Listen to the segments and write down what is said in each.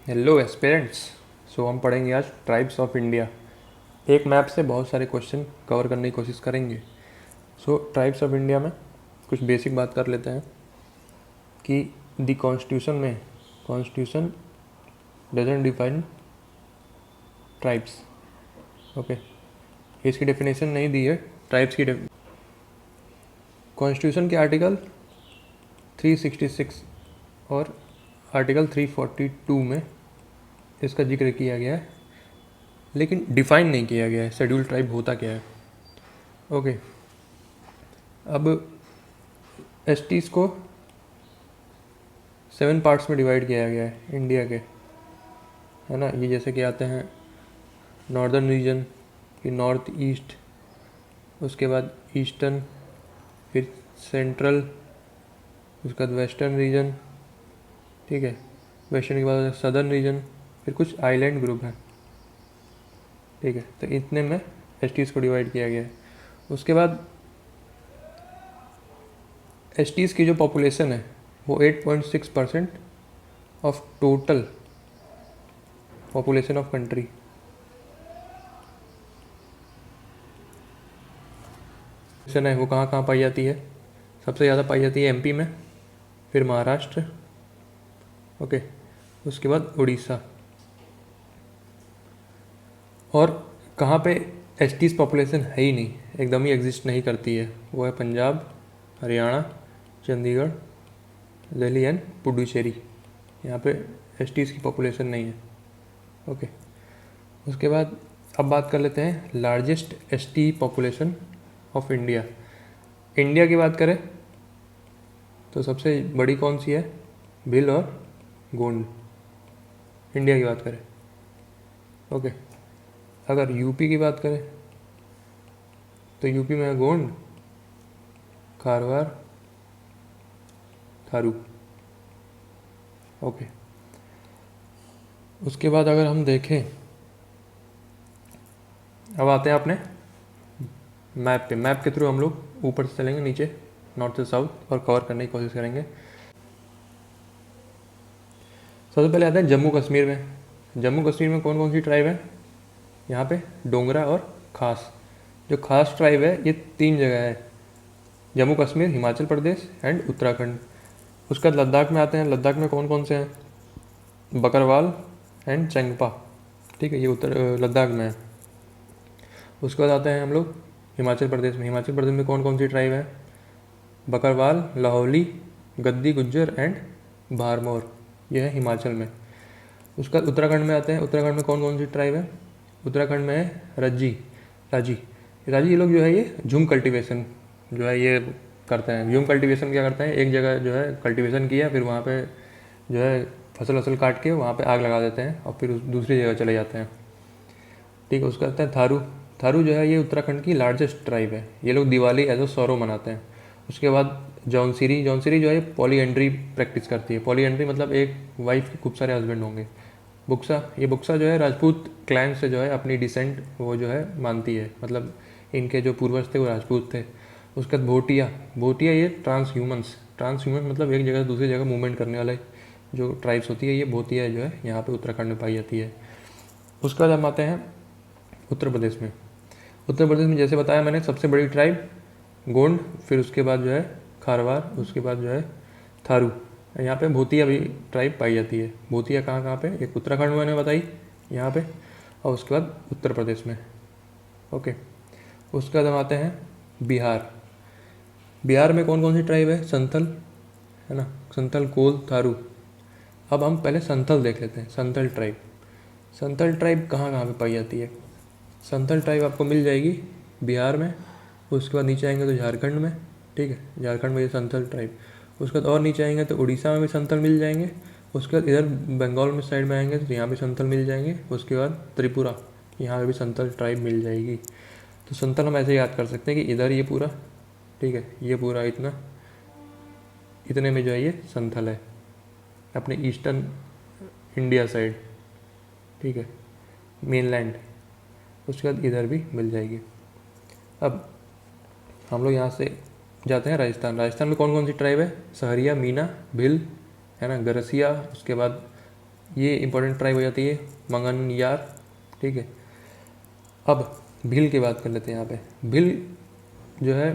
Hello aspirants. सो हम पढ़ेंगे आज ट्राइब्स ऑफ इंडिया। एक मैप से बहुत सारे क्वेश्चन कवर करने की कोशिश करेंगे। सो ट्राइब्स ऑफ इंडिया में कुछ बेसिक बात कर लेते हैं कि द कॉन्स्टिट्यूशन में constitution doesn't define tribes. Okay, इसकी डेफिनेशन नहीं दी है ट्राइब्स की। कॉन्स्टिट्यूशन के आर्टिकल 366 और आर्टिकल 342 में इसका जिक्र किया गया है, लेकिन डिफाइन नहीं किया गया है शेड्यूल ट्राइब होता क्या है। ओके, अब एसटीज़ को 7 पार्ट्स में डिवाइड किया गया है इंडिया के, है ना। ये जैसे कि आते हैं नॉर्दर्न रीजन, फिर नॉर्थ ईस्ट, उसके बाद ईस्टर्न, फिर सेंट्रल, उसके बाद वेस्टर्न रीजन, ठीक है। वेस्टर्न के बाद सदर्न रीजन, फिर कुछ आइलैंड ग्रुप हैं, ठीक है। तो इतने में एसटीज़ को डिवाइड किया गया है। उसके बाद एसटीज़ की जो पॉपुलेशन है वो 8.6% of total population of country. है वो कहाँ कहाँ पाई जाती है? सबसे ज़्यादा पाई जाती है एमपी में, फिर महाराष्ट्र, ओके, उसके बाद उड़ीसा। और कहाँ पे एसटीज़ पॉपुलेशन है ही नहीं, एकदम ही एग्जिस्ट नहीं करती है, वो है पंजाब, हरियाणा, चंडीगढ़, दिल्ली एंड पुडुचेरी। यहाँ पे एसटीज़ की पॉपुलेशन नहीं है, ओके। उसके बाद अब बात कर लेते हैं largest ST population of India. India की बात करें तो सबसे बड़ी कौन सी है? भिल और गोंड, इंडिया की बात करें, ओके। अगर यूपी की बात करें तो यूपी में है गोंड, खारवार, थारू, ओके। उसके बाद अगर हम देखें, अब आते हैं अपने मैप पे। मैप के थ्रू हम लोग ऊपर से चलेंगे नीचे, नॉर्थ से साउथ, और कवर करने की कोशिश करेंगे। सबसे पहले आते हैं जम्मू कश्मीर में। जम्मू कश्मीर में कौन कौन सी ट्राइब है? यहाँ पे डोगरा और खास। जो खास ट्राइब है ये 3 जगह है, जम्मू कश्मीर, हिमाचल प्रदेश एंड उत्तराखंड। उसके बाद लद्दाख में आते हैं। लद्दाख में कौन कौन से हैं? बकरवाल एंड चंगपा, ठीक है, ये उत्तर लद्दाख में है। उसके बाद आते हैं हम लोग हिमाचल प्रदेश में। हिमाचल प्रदेश में कौन कौन सी ट्राइब है? बकरवाल, लाहौली, गद्दी, गुज्जर एंड भारमौर, यह है हिमाचल में। उसके बाद उत्तराखंड में आते हैं। उत्तराखंड में कौन कौन सी ट्राइब है? उत्तराखंड में है रज्जी, राजी। राजी ये लोग जो है ये झूम कल्टीवेशन जो है ये करते हैं। झूम कल्टीवेशन क्या करते हैं? एक जगह जो है कल्टीवेशन किया, फिर वहाँ पे जो है फसल काट के वहाँ पे आग लगा देते हैं और फिर दूसरी जगह चले जाते हैं, ठीक है। उसका कहते हैं थारू। थारू जो है ये उत्तराखंड की लार्जेस्ट ट्राइब है। ये लोग दिवाली एज अ सौरो मनाते हैं। उसके बाद जौनसीरी। जौनसीरी जो है पॉली एंट्री प्रैक्टिस करती है। पॉली एंट्री मतलब एक वाइफ के खूब सारे हस्बैंड होंगे। बुक्सा, ये बुक्सा जो है राजपूत क्लैन से जो है अपनी डिसेंट वो जो है मानती है, मतलब इनके जो पूर्वज थे वो राजपूत थे। उसके बाद भोटिया। भोटिया ये ट्रांस ह्यूमन मतलब एक जगह से दूसरी जगह मूवमेंट करने वाले जो ट्राइब्स होती है, ये भोटिया जो है यहाँ पे उत्तराखंड में पाई जाती है। उसके बाद हम आते हैं उत्तर प्रदेश में। उत्तर प्रदेश में जैसे बताया मैंने, सबसे बड़ी ट्राइब गोंड, फिर उसके बाद जो है खारवार, उसके बाद जो है थारू। यहाँ पे भूतिया भी ट्राइब पाई जाती है। भूतिया कहाँ कहाँ पे? एक उत्तराखंड में मैंने बताई यहाँ पे, और उसके बाद उत्तर प्रदेश में, ओके। उसके बाद हम आते हैं बिहार। बिहार में कौन कौन सी ट्राइब है? संथल, है ना, संथल, कोल, थारू। अब हम पहले संथल देख लेते हैं। संथल ट्राइब, संथल ट्राइब कहाँ कहाँ पे पाई जाती है? संथल ट्राइब आपको मिल जाएगी बिहार में। उसके बाद नीचे आएंगे तो झारखंड में, ठीक है, झारखंड में ये संथल ट्राइब। उसके बाद और नीचे आएंगे तो उड़ीसा में भी संथल मिल जाएंगे। उसके बाद इधर बंगाल में साइड में आएंगे तो यहाँ भी संथल मिल जाएंगे। उसके बाद त्रिपुरा, यहाँ पे भी संथल ट्राइब मिल जाएगी। तो संथल हम ऐसे याद कर सकते हैं कि इधर ये पूरा, ठीक है, ये पूरा इतना, इतने में जो है ये संथल है अपने ईस्टर्न इंडिया साइड, ठीक है, मेनलैंड। उसके बाद इधर भी मिल जाएगी। अब हम लोग यहाँ से जाते हैं राजस्थान। राजस्थान में कौन कौन सी ट्राइब है? सहरिया, मीना, भिल, है ना, गरसिया, उसके बाद ये इंपॉर्टेंट ट्राइब हो जाती है मंगनयार, ठीक है। अब भील की बात कर लेते हैं। यहाँ पे भील जो है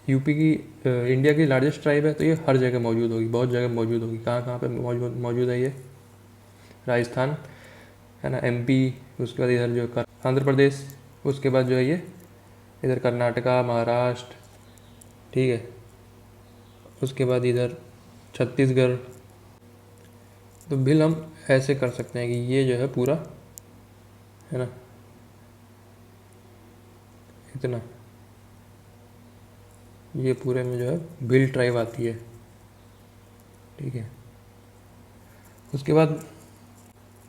यूपी की इंडिया की लार्जेस्ट ट्राइब है, तो ये हर जगह मौजूद होगी, बहुत जगह मौजूद होगी। कहाँ कहाँ पे मौजूद है ये? राजस्थान है ना, एमपी, उसके बाद इधर जो आंध्र प्रदेश, उसके बाद जो है ये इधर कर्नाटका, महाराष्ट्र, ठीक है। उसके बाद इधर छत्तीसगढ़। तो बिल हम ऐसे कर सकते हैं कि ये जो है पूरा, है ना, इतना, ये पूरे में जो है भील ट्राइब आती है, ठीक है। उसके बाद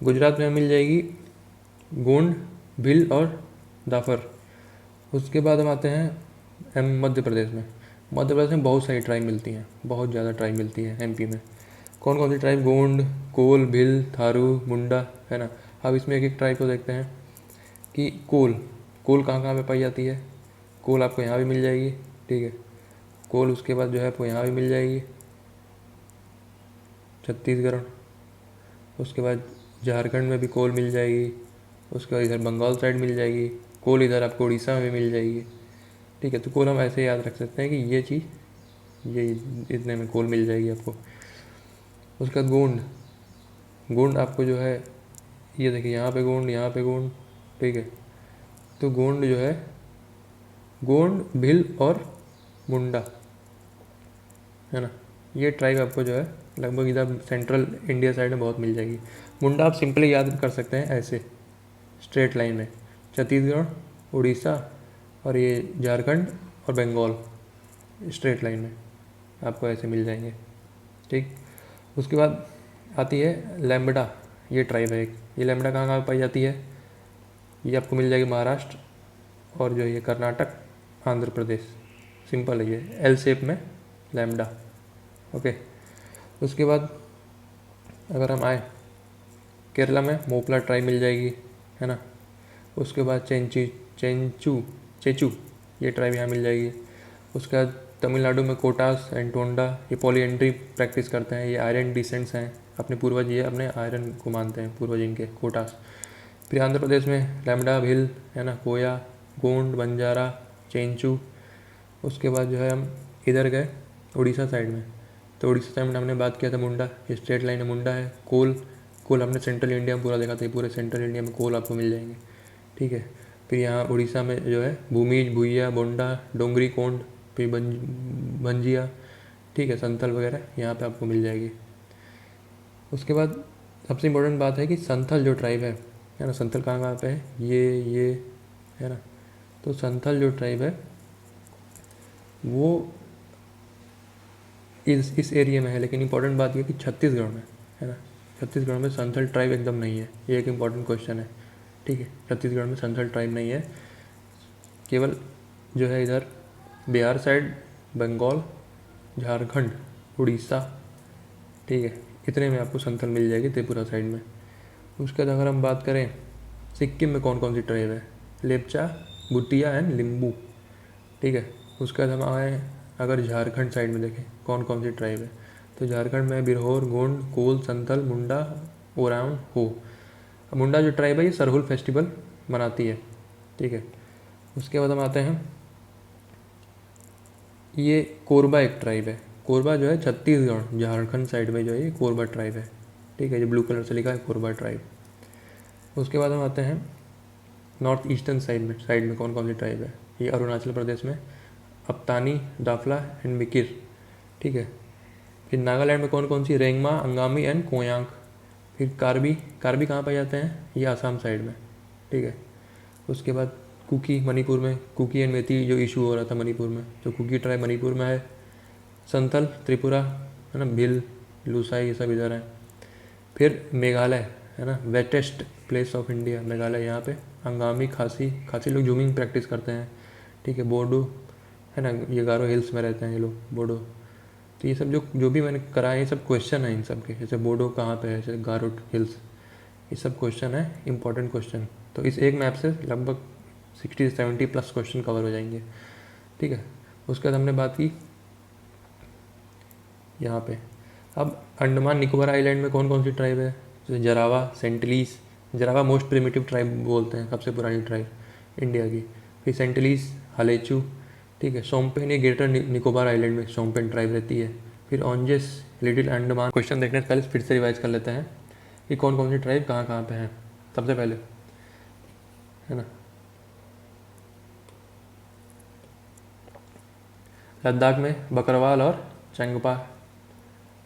गुजरात में मिल जाएगी गोंड, भील और दाफर। उसके बाद हम आते हैं मध्य प्रदेश में। मध्य प्रदेश में बहुत सारी ट्राइब मिलती हैं, बहुत ज़्यादा ट्राइब मिलती है एमपी में। कौन कौन सी ट्राइब? गोंड, कोल, भील, थारू, मुंडा, है ना। अब इसमें एक एक ट्राइब को देखते हैं कि कोल, कोल कहाँ कहाँ पे पाई जाती है? कोल आपको यहाँ भी मिल जाएगी, ठीक है। कोल उसके बाद जो है आपको यहाँ भी मिल जाएगी, छत्तीसगढ़। उसके बाद झारखंड में भी कोल मिल जाएगी। उसके बाद इधर बंगाल साइड मिल जाएगी कोल, इधर आपको उड़ीसा में भी मिल जाएगी, ठीक है। तो कोल हम ऐसे याद रख सकते हैं कि ये चीज़, ये इतने में कोल मिल जाएगी आपको। उसके बाद गोंड, गोंड आपको जो है ये देखिए यहाँ पे गोंड, यहाँ पे गोंड, ठीक है। तो गोंड जो है गोंड, भिल और मुंडा, है ना, ये ट्राइब आपको जो है लगभग इधर सेंट्रल इंडिया साइड में बहुत मिल जाएगी। मुंडा आप सिंपली याद कर सकते हैं ऐसे स्ट्रेट लाइन में, छत्तीसगढ़, उड़ीसा और ये झारखंड और बंगाल, स्ट्रेट लाइन में आपको ऐसे मिल जाएंगे, ठीक। उसके बाद आती है लैम्बडा, ये ट्राइब है एक। ये लैम्बडा कहाँ कहाँ पाई जाती है? ये आपको मिल जाएगी महाराष्ट्र और जो ये कर्नाटक, आंध्र प्रदेश। सिंपल है ये, एल शेप में लैम्बडा, ओके। उसके बाद अगर हम आए केरला में, मोपला ट्राइब मिल जाएगी, है ना। उसके बाद चेंचू, ये ट्राइब यहाँ मिल जाएगी। उसके बाद तमिलनाडु में कोटास एंड टोंडा, ये पॉलीएंट्री प्रैक्टिस करते हैं, ये आयरन डिसेंट्स हैं, अपने पूर्वज ये अपने आयरन को मानते हैं पूर्वज इनके, कोटास। फिर आंध्र प्रदेश में लैम्बडा, भिल, है ना, कोया, गोंड, बंजारा, चेंचू। उसके बाद जो है हम इधर गए उड़ीसा साइड में, तो उड़ीसा साइड में हमने बात किया था मुंडा, ये स्ट्रेट लाइन है, मुंडा है। कोल, कोल हमने सेंट्रल इंडिया में पूरा देखा था, पूरे सेंट्रल इंडिया में कोल आपको मिल जाएंगे, ठीक है। फिर यहाँ उड़ीसा में जो है भूमिज, भूइया, बोंडा, डोंगरी, कोंड, फिर भंजिया, ठीक है, संथल वगैरह यहाँ पे आपको मिल जाएगी। उसके बाद सबसे इम्पोर्टेंट बात है कि संथल जो ट्राइब है ना, संथल कहाँ कहाँ पे है? ये है ना। तो संथल जो ट्राइब है वो इस एरिया में है, लेकिन इंपॉर्टेंट बात ये कि छत्तीसगढ़ में, है ना, छत्तीसगढ़ में संथल ट्राइब एकदम नहीं है, ये एक इम्पॉर्टेंट क्वेश्चन है, ठीक है। छत्तीसगढ़ में संथल ट्राइब नहीं है, केवल जो है इधर बिहार साइड, बंगाल, झारखंड, उड़ीसा, ठीक है, इतने में आपको संथल मिल जाएगी त्रिपुरा साइड में। उसके बाद अगर हम बात करें सिक्किम में कौन कौन सी ट्राइब है? लेप्चा, भूटिया एंड लिम्बू, ठीक है। उसके बाद हम आए अगर झारखंड साइड में देखें कौन कौन सी ट्राइब है, तो झारखंड में बिरहोर, गोंड, कोल, संथल, मुंडा, ओरावन, हो। मुंडा जो ट्राइब है ये सरहुल फेस्टिवल मनाती है, ठीक है। उसके बाद हम आते हैं, ये कोरबा एक ट्राइब है। कोरबा जो है छत्तीसगढ़, झारखंड साइड में जो है ये कोरबा ट्राइब है, ठीक है, जो ब्लू कलर से लिखा है कोरबा ट्राइब। उसके बाद हम आते हैं नॉर्थ ईस्टर्न साइड में कौन कौन सी ट्राइब है? ये अरुणाचल प्रदेश में अपतानी, दाफला एंड मिकिर, ठीक है। फिर नागालैंड में कौन कौन सी? रेंगमा, अंगामी एंड कोयांक। फिर कार्बी, कार्बी कहाँ पाए जाते हैं? ये आसाम साइड में, ठीक है। उसके बाद कुकी, मणिपुर में कुकी एंड मेती जो इशू हो रहा था मणिपुर में, तो कुकी ट्राइब मणिपुर में है। संथल त्रिपुरा, है ना, भिल, लूसाई, ये सब इधर है। फिर मेघालय, है ना, wettest place of India Meghalaya, यहाँ पे अंगामी, खासी, खासी लोग जूमिंग प्रैक्टिस करते हैं, ठीक है। बोडो, है ना, ये गारो हिल्स में रहते हैं ये लोग, बोडो। तो ये सब जो भी मैंने कराया ये सब क्वेश्चन है इन सब के, जैसे बोडो कहाँ पे है, जैसे गारो हिल्स, ये सब क्वेश्चन है, इंपॉर्टेंट क्वेश्चन। तो इस एक मैप से लगभग 60 से 70 प्लस क्वेश्चन कवर हो जाएंगे, ठीक है। उसके बाद हमने बात की यहाँ पे, अब अंडमान निकोबार आइलैंड में कौन कौन सी ट्राइब है? जैसे जरावा, सेंटलीस। जरावा मोस्ट प्रिमिटिव ट्राइब बोलते हैं, सबसे पुरानी ट्राइब इंडिया की। फिर सेंटलीस, हलेचू, ठीक है। शोम्पेन ये ग्रेटर निकोबार आइलैंड में शोम्पेन ट्राइब रहती है। फिर ऑन्जेस, लिटिल अंडमान। क्वेश्चन देखने से पहले फिर से रिवाइज कर लेते हैं कि कौन कौन सी ट्राइब कहाँ कहाँ पे हैं। सबसे पहले, है ना, लद्दाख में बकरवाल और चंगपा।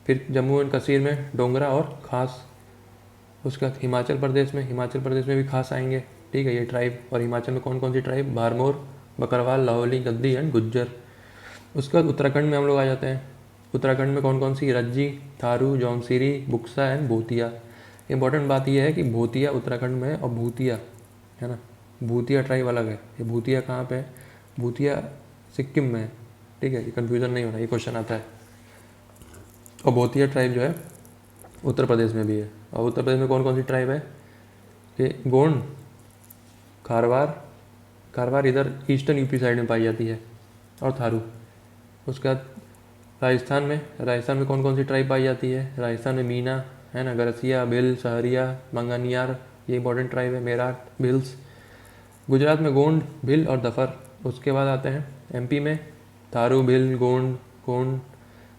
फिर जम्मू एंड कश्मीर में डोगरा और खास। उसके बाद हिमाचल प्रदेश में भी खास आएंगे, ठीक है, ये ट्राइब। और हिमाचल में कौन कौन सी tribe? बारमोर, Bakarwal, Lahauli, Gaddi and Gujjar. उसके बाद उत्तराखंड में हम लोग आ जाते हैं। उत्तराखंड में कौन कौन सी? रज्जी, थारू, जौनसीरी, बुक्सा एंड भूतिया। इंपॉर्टेंट बात यह है कि भूतिया उत्तराखंड में है और भूतिया, है ना, भूतिया ट्राइब अलग है। ये भूतिया कहाँ पे है? भूतिया सिक्किम में है, ठीक है, ये कन्फ्यूज़न नहीं होना, ये क्वेश्चन आता है। और भूतिया ट्राइब जो है उत्तर प्रदेश में भी है। और उत्तर प्रदेश में कौन कौन सी ट्राइब है? ये गोंड, खारवार। खारवार इधर ईस्टर्न यूपी साइड में पाई जाती है, और थारू। उसके बाद राजस्थान में कौन कौन सी ट्राइब पाई जाती है? राजस्थान में मीना, है ना, गरसिया, भिल, सहरिया, मंगनियार, ये इंपॉर्टेंट ट्राइब है, मेराठ, भिल्स। गुजरात में गोंड, भिल और दफर। उसके बाद आते हैं एमपी में थारू, भिल, गोंड, गोंड,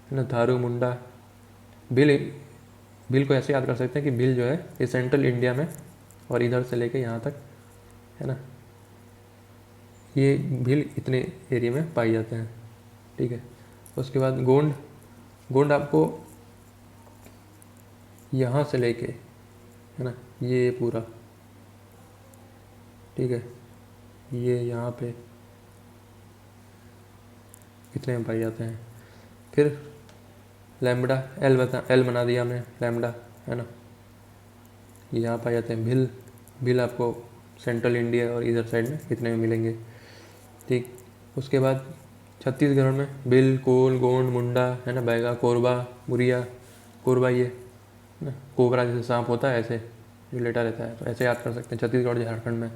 है ना, थारू, मुंडा। भिल, भिल को ऐसे याद कर सकते हैं कि भिल जो है ये सेंट्रल इंडिया में और इधर से लेके यहाँ तक, है ना, ये भिल इतने एरिया में पाई जाते हैं, ठीक है। उसके बाद गोंड, गोंड आपको यहाँ से लेके, है ना, ये पूरा, ठीक है, ये यहाँ पे इतने में पाए जाते हैं। फिर लैम्बडा, एल बना दिया हमने, लैम्बडा, है ना, ये यहाँ पाए जाते हैं। भिल, भिल आपको सेंट्रल इंडिया और इधर साइड में इतने में मिलेंगे, ठीक। उसके बाद छत्तीसगढ़ में भिल, कोल, गोंड, मुंडा, है ना, बैगा, कोरबा, मुरिया। कोरबा ये ना कोबरा जैसे सांप होता है, ऐसे जो लेटा रहता है, तो ऐसे याद कर सकते हैं। छत्तीसगढ़, झारखंड में।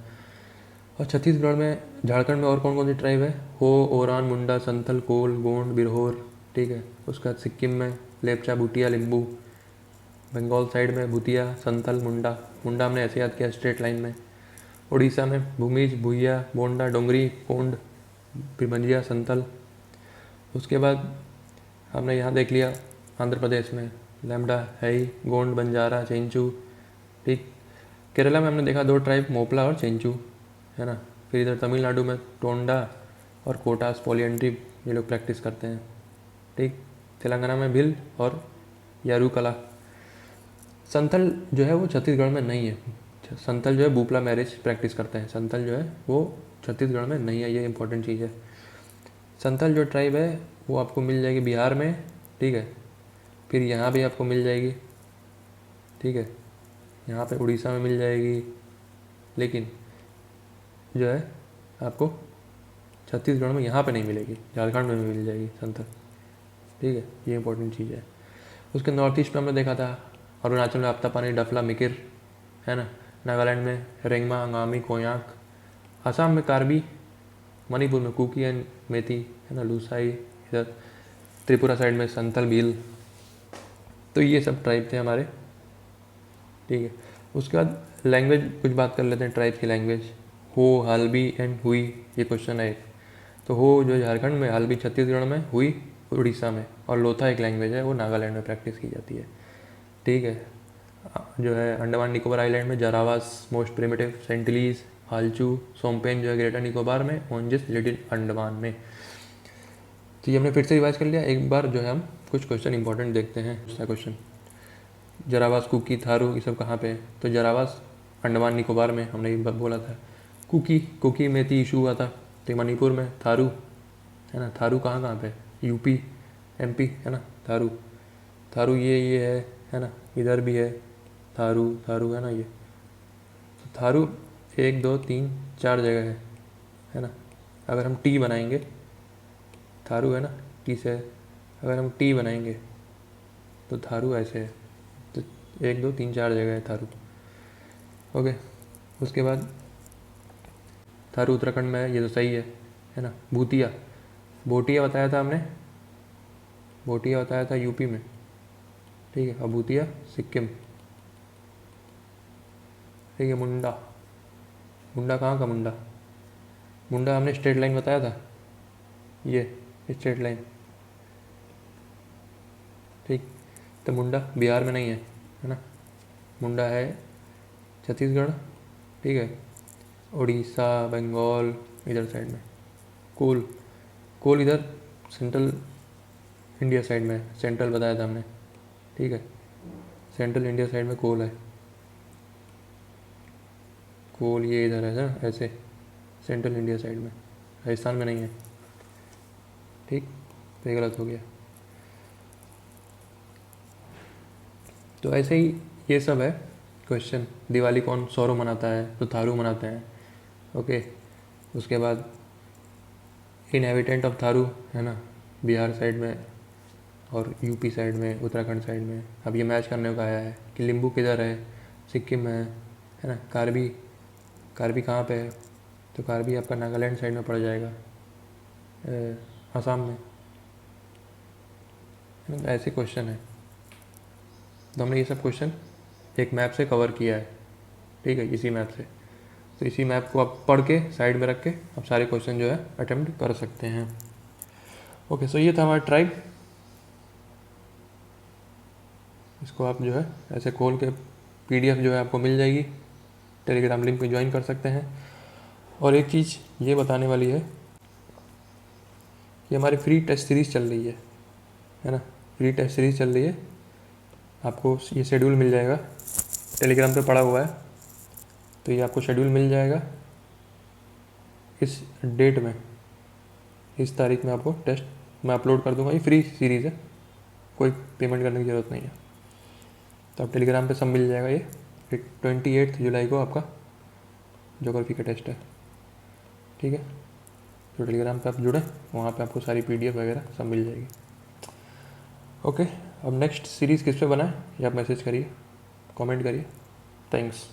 और झारखंड में और कौन कौन सी ट्राइब है? हो, ओरान, मुंडा, संथल, कोल, गोंड, बिरहोर, ठीक है। उसके बाद सिक्किम में लेपचा, भूटिया, लिम्बू। बंगाल साइड में भूतिया, संथल, मुंडा। मुंडा हमने ऐसे याद किया स्ट्रेट लाइन में। उड़ीसा में भूमिज, भूया, बोंडा, डोंगरी, कोंड, फिर बंजिया, संथल। उसके बाद हमने यहाँ देख लिया आंध्र प्रदेश में लैम्बडा, है, गोंड, बंजारा, चेंचू, ठीक। केरला में हमने देखा दो ट्राइब, मोपला और चेंचू, है ना। फिर इधर तमिलनाडु में टोंडा और कोटास, पॉलीएंट्री, ये लोग प्रैक्टिस करते हैं, ठीक। तेलंगाना में भिल और यारूकला। संथल जो है वो छत्तीसगढ़ में नहीं है। संथल जो है बूपला मैरिज प्रैक्टिस करते हैं। संथल जो है वो छत्तीसगढ़ में नहीं है, ये इंपॉर्टेंट चीज़ है। संथल जो ट्राइब है वो आपको मिल जाएगी बिहार में, ठीक है। फिर यहाँ भी आपको मिल जाएगी, ठीक है, यहाँ पे उड़ीसा में मिल जाएगी, लेकिन जो है आपको छत्तीसगढ़ में यहाँ पे नहीं मिलेगी, झारखंड में मिल जाएगी संथल, ठीक है, ये इंपॉर्टेंट चीज़ है। उसके नॉर्थ ईस्ट में हमने देखा था अरुणाचल में अप्तापानी, डफला, मिकिर, है ना। नागालैंड में रेंगमा, अंगामी, कोयाक। असम में कार्बी। मणिपुर में कुकी एंड मेती, है ना, लूसाई। इधर त्रिपुरा साइड में संथल, भील। तो ये सब ट्राइब थे हमारे, ठीक है। उसके बाद लैंग्वेज कुछ बात कर लेते हैं ट्राइब की लैंग्वेज। हो, हल्बी एंड हुई, ये क्वेश्चन है एक। तो हो जो झारखंड में, हल्बी छत्तीसगढ़ में, हुई उड़ीसा में, और लोथा एक लैंग्वेज है वो नागालैंड में प्रैक्टिस की जाती है, ठीक है। जो है अंडमान निकोबार आइलैंड में जरावास मोस्ट प्रिमिटिव, सेंटिलीज, हालचू, सोमपेन जो है ग्रेटर निकोबार में, ओंजिस लिटिल अंडमान में। तो ये हमने फिर से रिवाइज कर लिया। एक बार जो है हम कुछ क्वेश्चन इंपॉर्टेंट देखते हैं। दूसरा क्वेश्चन, जरावास, कुकी, थारू, ये सब कहाँ पे है? तो जरावास अंडमान निकोबार में, हमने ये बोला था। कुकी में थी इशू हुआ था, तो मणिपुर में। थारू, है ना, थारू कहाँ कहाँ पे? यूपी, एमपी, है ना, थारू। थारू ये है ना, इधर भी है थारू, थारू, है ना ये। तो थारू 1 2 3 4 जगह है ना। अगर हम टी बनाएंगे, थारू है ना, टी से अगर हम टी बनाएंगे तो थारू ऐसे है। तो 1 2 3 4 जगह है थारू, ओके। उसके बाद थारू उत्तराखंड में है, ये तो सही है ना। भूतिया, भोटिया बताया था हमने, भोटिया बताया था यूपी में, ठीक है। और भूतिया सिक्किम, ठीक है। मुंडा, मुंडा कहाँ का मुंडा? मुंडा हमने स्ट्रेट लाइन बताया था, ये स्ट्रेट लाइन, ठीक। तो मुंडा बिहार में नहीं है ना, मुंडा है छत्तीसगढ़, ठीक है, उड़ीसा, बंगाल, इधर साइड में। कोल, कोल इधर सेंट्रल इंडिया साइड में, सेंट्रल बताया था हमने, ठीक है। सेंट्रल इंडिया साइड में कोल है, कोल ये इधर है ना, ऐसे सेंट्रल इंडिया साइड में, राजस्थान में नहीं है, ठीक। तो ये गलत हो गया। तो ऐसे ही ये सब है क्वेश्चन। दिवाली कौन सौरव मनाता है? तो थारू मनाते हैं, ओके। उसके बाद इनहेबिटेंट ऑफ थारू है ना, बिहार साइड में और यूपी साइड में, उत्तराखंड साइड में। अब ये मैच करने को आया है कि लिम्बू किधर है, सिक्किम में है ना। कार्बी, कार्बी कहाँ पे है? तो कार्बी आपका नागालैंड साइड में पड़ जाएगा, असम में, है ना। ऐसे क्वेश्चन है। तो हमने ये सब क्वेश्चन एक मैप से कवर किया है, ठीक है, इसी मैप से। तो इसी मैप को आप पढ़ के साइड में रख के आप सारे क्वेश्चन जो है अटेम्प्ट कर सकते हैं। ओके, सो ये था हमारा ट्राइब। इसको आप जो है ऐसे खोल के पीडीएफ जो है आपको मिल जाएगी, टेलीग्राम लिंक पे ज्वाइन कर सकते हैं। और एक चीज़ ये बताने वाली है कि हमारी फ्री टेस्ट सीरीज़ चल रही है ना, फ्री टेस्ट सीरीज़ चल रही है। आपको ये शेड्यूल मिल जाएगा, टेलीग्राम पे पड़ा हुआ है, तो ये आपको शेड्यूल मिल जाएगा इस डेट में, इस तारीख में आपको टेस्ट मैं अपलोड कर दूंगा। ये फ्री सीरीज़ है, कोई पेमेंट करने की ज़रूरत नहीं है। तो आप टेलीग्राम पे सब मिल जाएगा। ये 28 जुलाई को आपका ज्योग्राफी का टेस्ट है, ठीक है। तो टेलीग्राम पे आप जुड़े, वहाँ पे आपको सारी पीडीएफ वगैरह सब मिल जाएगी। ओके, अब नेक्स्ट सीरीज़ किस पे बनाए ये आप मैसेज करिए, कमेंट करिए। थैंक्स।